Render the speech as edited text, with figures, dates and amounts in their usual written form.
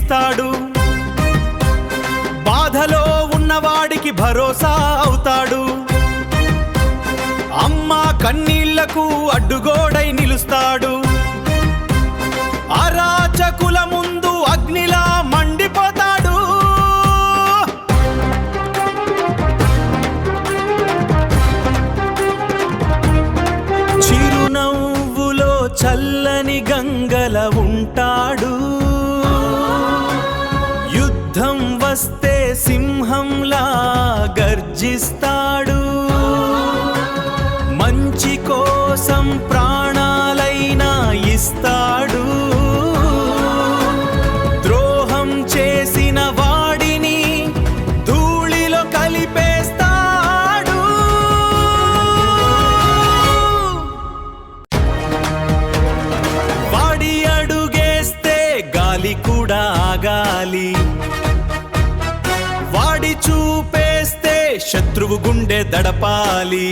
తీరుస్తాడు. బాధలో ఉన్నవాడికి భరోసా అవుతాడు. అమ్మ కన్నీళ్లకు అడ్డుగోడై నిలుస్తాడు. అరాచకుల ముందు అగ్నిలా మండిపోతాడు. చిరునవ్వులో చల్లని గంగల ఉంటాడు. యుద్ధం వస్తే సింహంలా గర్జిస్తాడు. మంచి కోసం ప్రాణాలైనా ఇస్తాడు. ద్రోహం చేసిన వాడిని ధూళిలో కలిపేస్తాడు. వాడి అడుగేస్తే గాలి కూడా ఆగాలి. వాడి చూపేస్తే శత్రువు గుండె దడపాలి.